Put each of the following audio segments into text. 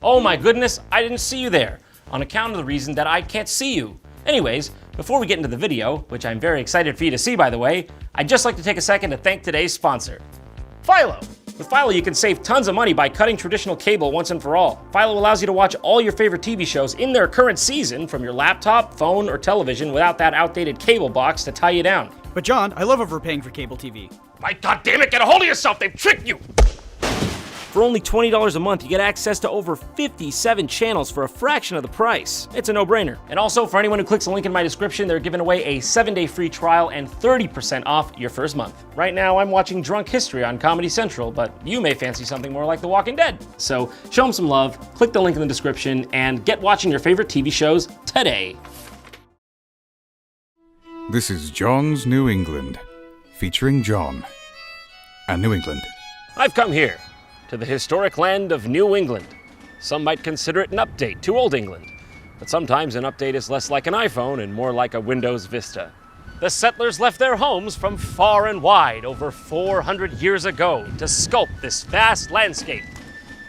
Oh my goodness, I didn't see you there, on account of the reason that I can't see you. Anyways, before we get into the video, which I'm very excited for you to see by the way, I'd just like to take a second to thank today's sponsor, Philo. With Philo, you can save tons of money by cutting traditional cable once and for all. Philo allows you to watch all your favorite TV shows in their current season from your laptop, phone, or television without that outdated cable box to tie you down. But John, I love overpaying for cable TV. My goddammit, get a hold of yourself! They've tricked you! For only $20 a month, you get access to over 57 channels for a fraction of the price. It's a no-brainer. And also, for anyone who clicks the link in my description, they're giving away a 7-day free trial and 30% off your first month. Right now, I'm watching Drunk History on Comedy Central, but you may fancy something more like The Walking Dead. So, show them some love, click the link in the description, and get watching your favorite TV shows today. This is John's New England, featuring John and New England. I've come here to the historic land of New England. Some might consider it an update to Old England, but sometimes an update is less like an iPhone and more like a Windows Vista. The settlers left their homes from far and wide over 400 years ago to sculpt this vast landscape.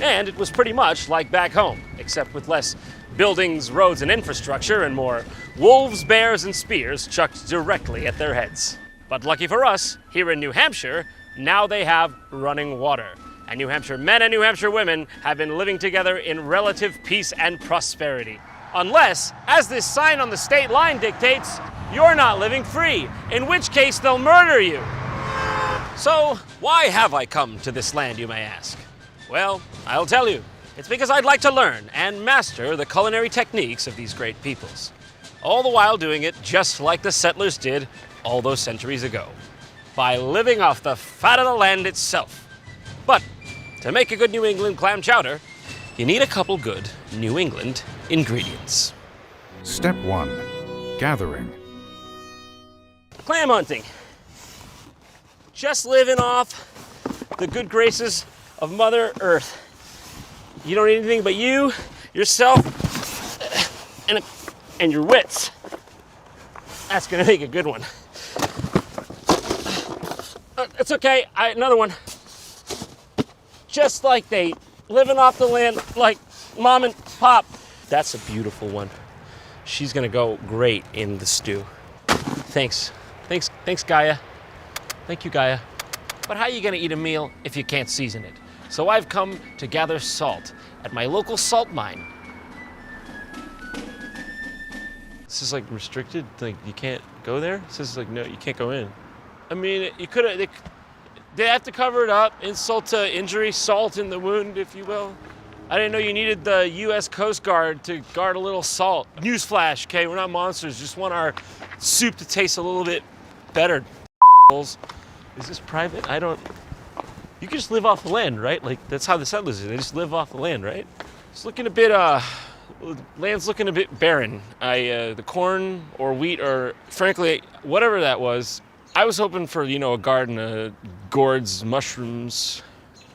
And it was pretty much like back home, except with less buildings, roads, and infrastructure, and more wolves, bears, and spears chucked directly at their heads. But lucky for us, here in New Hampshire, now they have running water. And New Hampshire men and New Hampshire women have been living together in relative peace and prosperity. Unless, as this sign on the state line dictates, you're not living free, in which case they'll murder you. So, why have I come to this land, you may ask? Well, I'll tell you. It's because I'd like to learn and master the culinary techniques of these great peoples. All the while doing it just like the settlers did all those centuries ago, by living off the fat of the land itself. But to make a good New England clam chowder, you need a couple good New England ingredients. Step 1. Gathering. Clam hunting. Just living off the good graces of Mother Earth. You don't need anything but you, yourself, and your wits. That's gonna make a good one. It's okay, another one. Just like they living off the land like mom and pop. That's a beautiful one. She's gonna go great in the stew. Thanks, Gaia. Thank you, Gaia. But how are you gonna eat a meal if you can't season it? So I've come to gather salt at my local salt mine. This is like restricted, like you can't go there? It says like, no, you can't go in. I mean, you could have, they have to cover it up, insult to injury, salt in the wound, if you will. I didn't know you needed the U.S. Coast Guard to guard a little salt. Newsflash, okay, we're not monsters, just want our soup to taste a little bit better. Is this private? You can just live off the land, right? Like, that's how the settlers do, they just live off the land, right? It's looking a bit, land's looking a bit barren. The corn or wheat or, frankly, whatever that was, I was hoping for, a garden of gourds, mushrooms,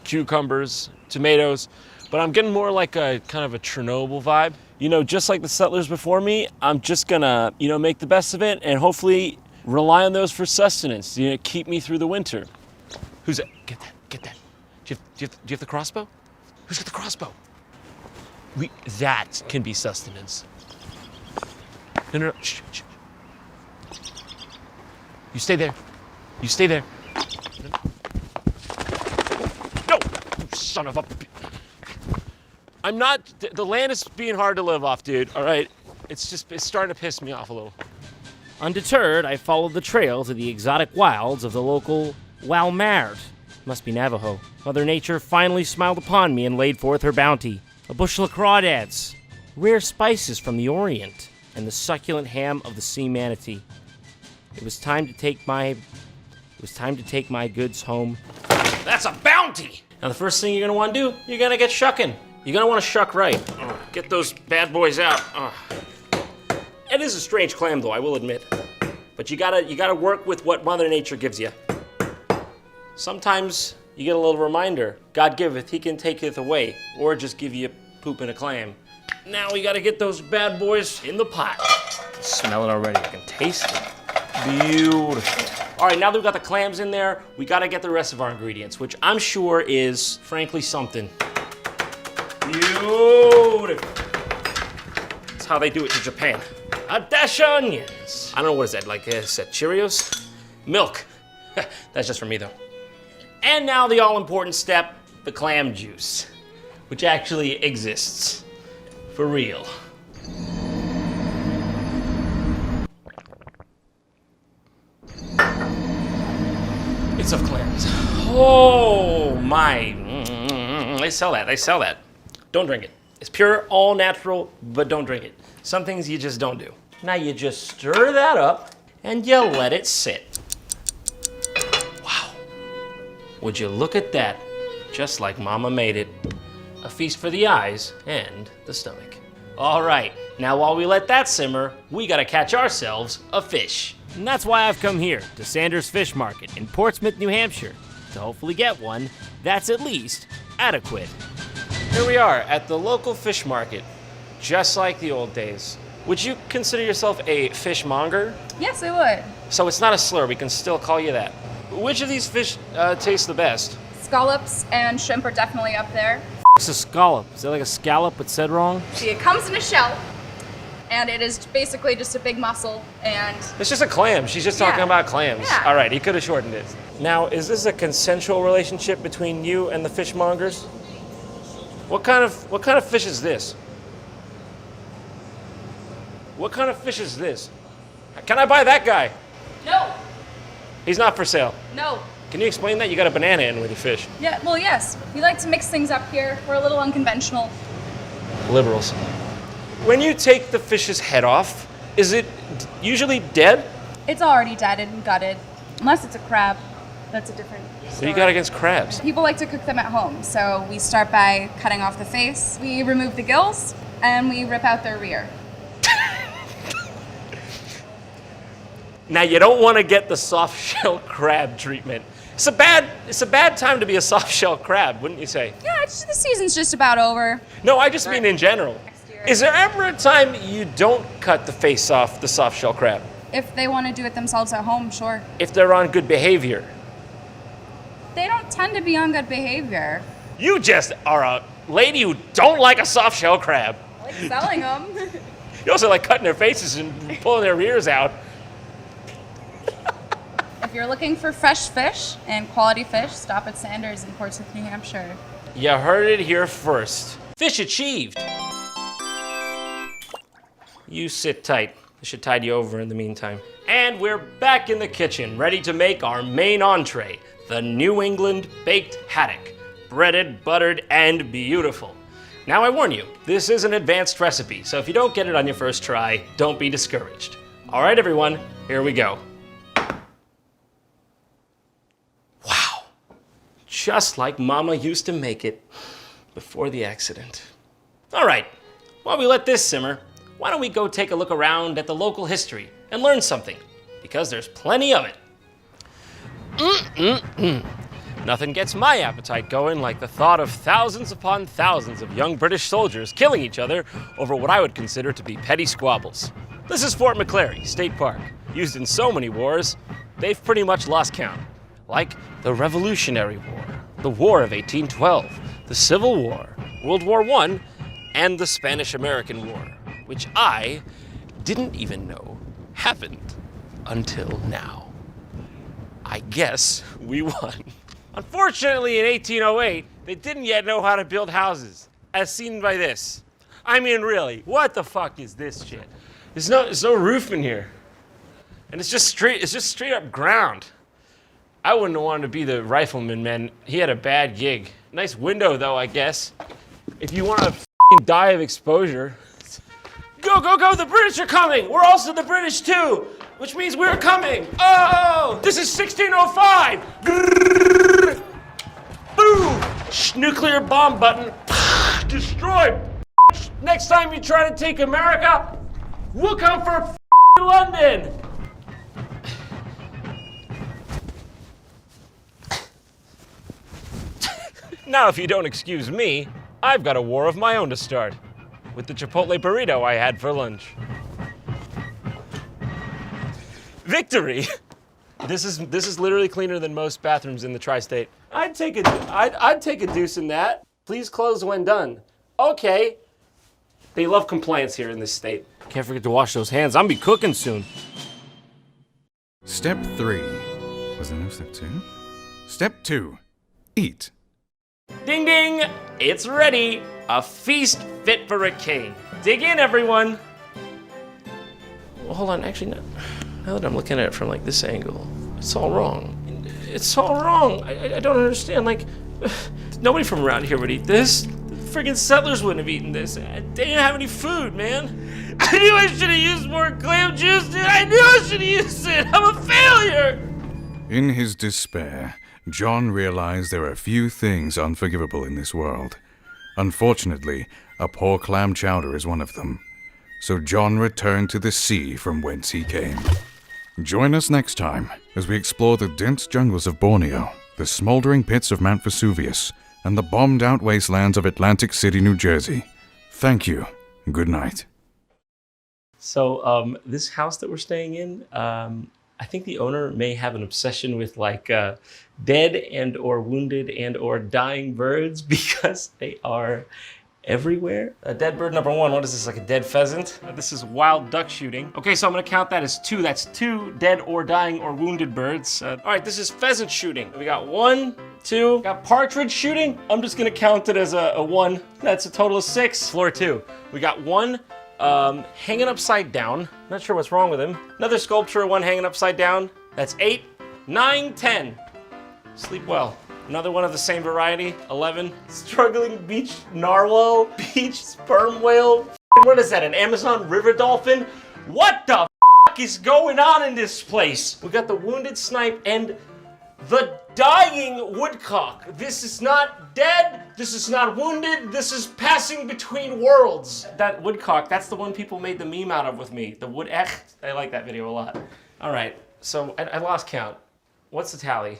cucumbers, tomatoes, but I'm getting more like a kind of a Chernobyl vibe. Just like the settlers before me, I'm just gonna, make the best of it and hopefully rely on those for sustenance, keep me through the winter. Who's it? Get that. Do you have the crossbow? Who's got the crossbow? That can be sustenance. No. Shh. You stay there. No! You son of a... I'm not... The land is being hard to live off, dude, all right? It's starting to piss me off a little. Undeterred, I followed the trail to the exotic wilds of the local Walmart. Must be Navajo. Mother Nature finally smiled upon me and laid forth her bounty. A bushel of crawdads, rare spices from the Orient, and the succulent ham of the sea manatee. It was time to take my goods home. That's a bounty! Now the first thing you're gonna wanna do, you're gonna get shucking. You're gonna wanna shuck right. Get those bad boys out. It is a strange clam though, I will admit. But you gotta work with what Mother Nature gives you. Sometimes you get a little reminder, God giveth, he can taketh away, or just give you poop in a clam. Now we gotta get those bad boys in the pot. Smell it already, I can taste it. Beautiful. All right, now that we've got the clams in there, we gotta get the rest of our ingredients, which I'm sure is, frankly, something. Beautiful. conservative. That's how they do it in Japan. A dash of onions. I don't know, what is that, like is that Cheerios? Milk. That's just for me though. And now the all-important step, the clam juice, which actually exists. For real. It's of clams. Oh my. They sell that. Don't drink it. It's pure, all natural, but don't drink it. Some things you just don't do. Now you just stir that up and you let it sit. Wow. Would you look at that? Just like Mama made it. A feast for the eyes and the stomach. All right, now while we let that simmer, we gotta catch ourselves a fish. And that's why I've come here to Sanders Fish Market in Portsmouth, New Hampshire, to hopefully get one that's at least adequate. Here we are at the local fish market, just like the old days. Would you consider yourself a fishmonger? Yes, I would. So it's not a slur, we can still call you that. Which of these fish tastes the best? Scallops and shrimp are definitely up there. What's a scallop? Is that like a scallop but said wrong? See, it comes in a shell, and it is basically just a big mussel, and... It's just a clam. She's just talking about clams. Yeah. All right, he could have shortened it. Now, is this a consensual relationship between you and the fishmongers? What kind of fish is this? What kind of fish is this? Can I buy that guy? No, He's not for sale. no. Can you explain that? You got a banana in with your fish. Yeah, well, yes. We like to mix things up here. We're a little unconventional. Liberals. When you take the fish's head off, is it usually dead? It's already deaded and gutted. Unless it's a crab. That's a different What do story. you got against crabs? People like to cook them at home, so we start by cutting off the face, we remove the gills, and we rip out their rear. Now, you don't want to get the soft shell crab treatment. It's a bad time to be a soft shell crab, wouldn't you say? Yeah, the season's just about over. No, I just mean in general. Next year. Is there ever a time you don't cut the face off the soft shell crab? If they want to do it themselves at home, sure. If they're on good behavior. They don't tend to be on good behavior. You just are a lady who don't like a soft shell crab. I like selling them. You also like cutting their faces and pulling their ears out. If you're looking for fresh fish and quality fish, stop at Sanders in Portsmouth, New Hampshire. You heard it here first. Fish achieved. You sit tight. I should tide you over in the meantime. And we're back in the kitchen, ready to make our main entree, the New England baked haddock. Breaded, buttered, and beautiful. Now I warn you, this is an advanced recipe, so if you don't get it on your first try, don't be discouraged. All right, everyone, here we go. Wow, just like Mama used to make it before the accident. All right, while we let this simmer, why don't we go take a look around at the local history and learn something, because there's plenty of it. Nothing gets my appetite going like the thought of thousands upon thousands of young British soldiers killing each other over what I would consider to be petty squabbles. This is Fort McClary State Park, used in so many wars, they've pretty much lost count. Like the Revolutionary War, the War of 1812, the Civil War, World War I, and the Spanish-American War, which I didn't even know happened until now. I guess we won. Unfortunately, in 1808, they didn't yet know how to build houses, as seen by this. I mean, really, what the fuck is this shit? There's no roof in here, and it's just straight up ground. I wouldn't have wanted to be the rifleman, man. He had a bad gig. Nice window, though, I guess. If you want to die of exposure. Go, go, go, the British are coming! We're also the British, too! Which means we're coming! Oh! This is 1605! Grrr. Boom! Nuclear bomb button. Destroyed! Next time you try to take America, we'll come for London! Now, if you don't excuse me, I've got a war of my own to start. With the Chipotle burrito I had for lunch. Victory! This is literally cleaner than most bathrooms in the tri-state. I'd take a deuce in that. Please close when done. Okay. They love compliance here in this state. Can't forget to wash those hands. I'm gonna be cooking soon. Step 3. Was there no step 2? Step 2. Eat. Ding ding! It's ready! A feast fit for a king. Dig in, everyone! Well, hold on, actually, now that I'm looking at it from like this angle, it's all wrong. It's all wrong. I don't understand. Like, nobody from around here would eat this. The friggin' settlers wouldn't have eaten this. They didn't have any food, man. I knew I should have used more clam juice, dude. I knew I should have used it. I'm a failure. In his despair, John realized there are few things unforgivable in this world. Unfortunately, a poor clam chowder is one of them. So John returned to the sea from whence he came. Join us next time as we explore the dense jungles of Borneo, the smoldering pits of Mount Vesuvius, and the bombed-out wastelands of Atlantic City, New Jersey. Thank you. Good night. So, this house that we're staying in, I think the owner may have an obsession with like dead and or wounded and or dying birds because they are everywhere. Dead bird number 1, what is this, like a dead pheasant? This is wild duck shooting. Okay, so I'm gonna count that as 2. That's 2 dead or dying or wounded birds. All right, this is pheasant shooting. We got 1, 2, got partridge shooting. I'm just gonna count it as a 1. That's a total of 6. Floor 2, we got 1 hanging upside down. Not sure what's wrong with him. Another sculpture, 1 hanging upside down. That's 8, 9, 10. Sleep well. Another one of the same variety, 11. Struggling beach narwhal, beach sperm whale. What is that, an Amazon river dolphin? What the is going on in this place? We got the wounded snipe and the dying woodcock. This is not dead, this is not wounded, this is passing between worlds. That woodcock, that's the one people made the meme out of with me. The wood, I like that video a lot. All right, so I lost count. What's the tally?